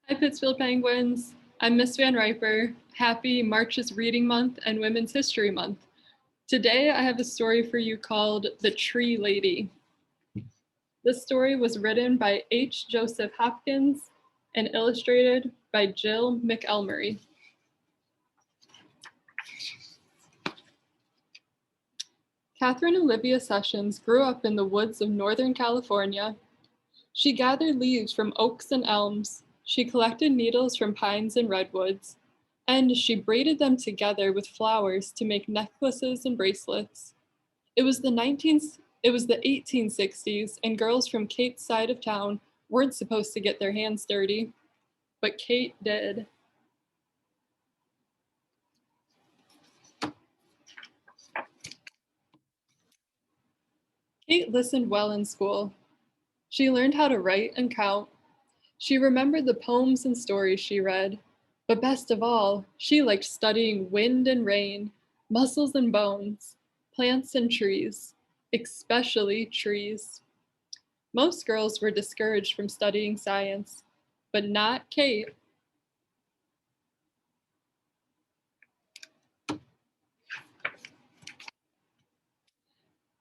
Hi, Pittsfield Penguins. I'm Miss Van Riper. Happy March is Reading Month and Women's History Month. Today, I have a story for you called The Tree Lady. This story was written by H. Joseph Hopkins and illustrated by Jill McElmurray. Catherine Olivia Sessions grew up in the woods of Northern California. She gathered leaves from oaks and elms. She collected needles from pines and redwoods, and she braided them together with flowers to make necklaces and bracelets. It was the 1860s, and girls from Kate's side of town weren't supposed to get their hands dirty, but Kate did. Kate listened well in school. She learned how to write and count. She remembered the poems and stories she read. But best of all, she liked studying wind and rain, muscles and bones, plants and trees, especially trees. Most girls were discouraged from studying science, but not Kate.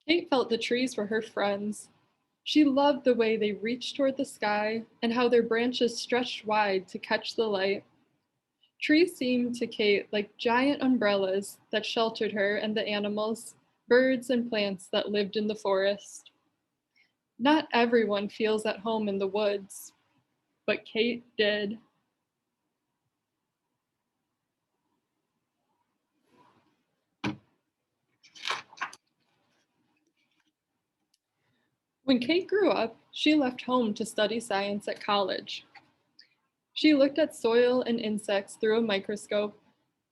Kate felt the trees were her friends. She loved the way they reached toward the sky and how their branches stretched wide to catch the light. Trees seemed to Kate like giant umbrellas that sheltered her and the animals, birds, and plants that lived in the forest. Not everyone feels at home in the woods, but Kate did. When Kate grew up, she left home to study science at college. She looked at soil and insects through a microscope.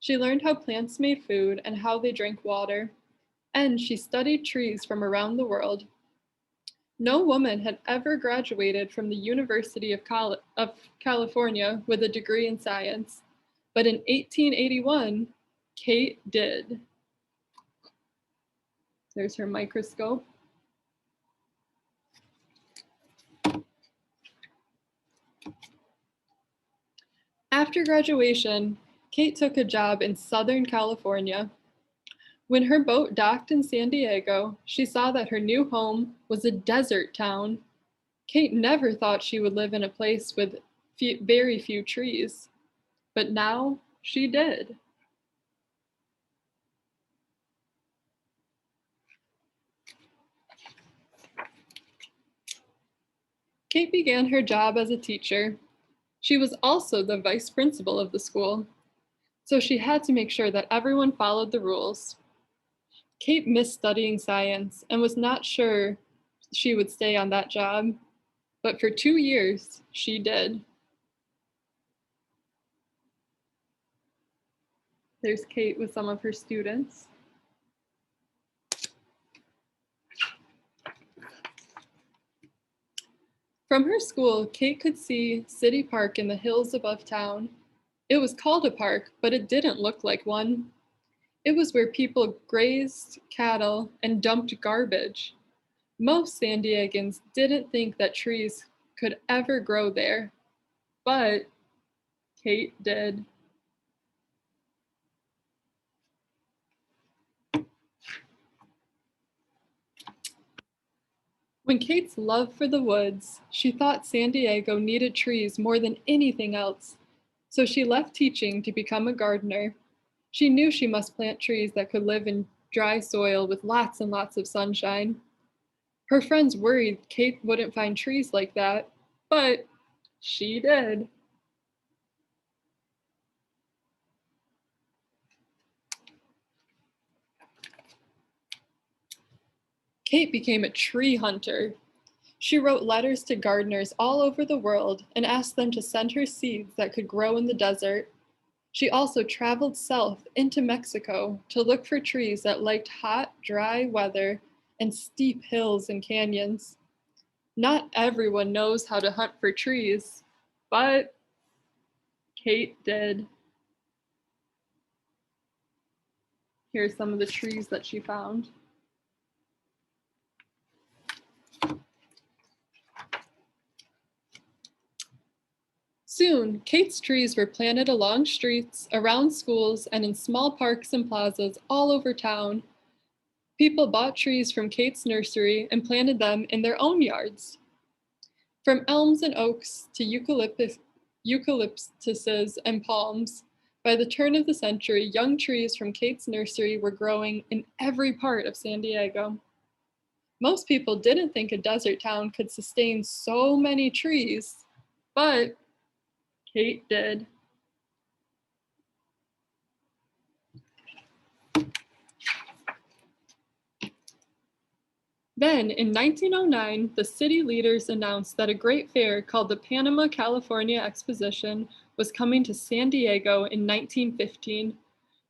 She learned how plants made food and how they drank water. And she studied trees from around the world. No woman had ever graduated from the University of California with a degree in science, but in 1881, Kate did. There's her microscope. After graduation, Kate took a job in Southern California. When her boat docked in San Diego, she saw that her new home was a desert town. Kate never thought she would live in a place with very few trees, but now she did. Kate began her job as a teacher. She was also the vice principal of the school, so she had to make sure that everyone followed the rules. Kate missed studying science and was not sure she would stay on that job, but for 2 years, she did. There's Kate with some of her students. From her school, Kate could see City Park in the hills above town. It was called a park, but it didn't look like one. It was where people grazed cattle and dumped garbage. Most San Diegans didn't think that trees could ever grow there, but Kate did. When Kate's love for the woods, she thought San Diego needed trees more than anything else, so she left teaching to become a gardener. She knew she must plant trees that could live in dry soil with lots and lots of sunshine. Her friends worried Kate wouldn't find trees like that, but she did. Kate became a tree hunter. She wrote letters to gardeners all over the world and asked them to send her seeds that could grow in the desert. She also traveled south into Mexico to look for trees that liked hot, dry weather and steep hills and canyons. Not everyone knows how to hunt for trees, but Kate did. Here's some of the trees that she found. Soon, Kate's trees were planted along streets, around schools, and in small parks and plazas all over town. People bought trees from Kate's nursery and planted them in their own yards. From elms and oaks to eucalyptuses and palms, by the turn of the century, young trees from Kate's nursery were growing in every part of San Diego. Most people didn't think a desert town could sustain so many trees, but Kate did. Then, in 1909, the city leaders announced that a great fair called the Panama California Exposition was coming to San Diego in 1915.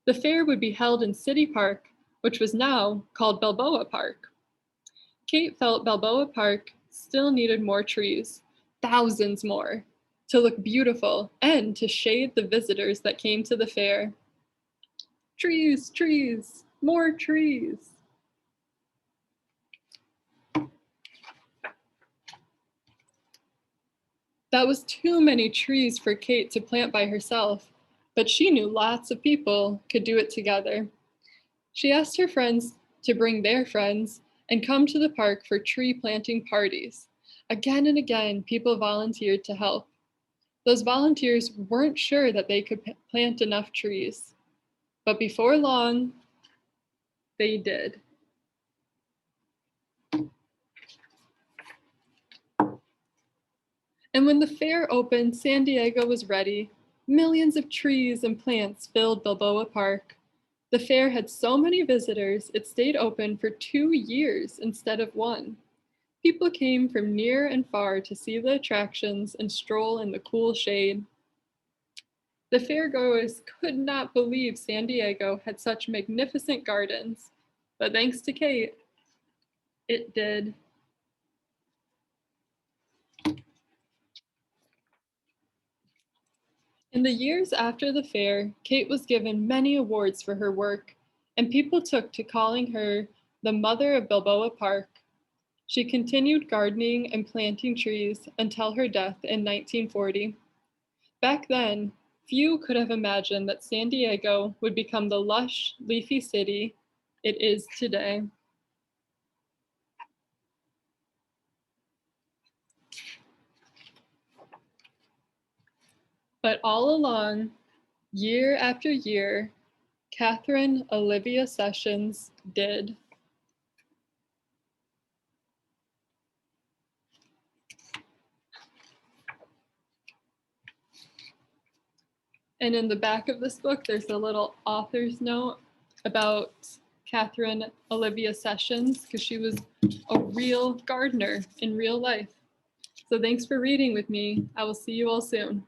The fair would be held in City Park, which was now called Balboa Park. Kate felt Balboa Park still needed more trees, thousands more, to look beautiful and to shade the visitors that came to the fair. Trees, trees, more trees. That was too many trees for Kate to plant by herself, but she knew lots of people could do it together. She asked her friends to bring their friends and come to the park for tree planting parties. Again and again, people volunteered to help. Those volunteers weren't sure that they could plant enough trees, but before long, they did. And when the fair opened, San Diego was ready. Millions of trees and plants filled Balboa Park. The fair had so many visitors, it stayed open for 2 years instead of 1. People came from near and far to see the attractions and stroll in the cool shade. The fairgoers could not believe San Diego had such magnificent gardens, but thanks to Kate, it did. In the years after the fair, Kate was given many awards for her work, and people took to calling her the mother of Balboa Park. She continued gardening and planting trees until her death in 1940. Back then, few could have imagined that San Diego would become the lush, leafy city it is today. But all along, year after year, Catherine Olivia Sessions did. And in the back of this book, there's a little author's note about Catherine Olivia Sessions, because she was a real gardener in real life. So thanks for reading with me. I will see you all soon.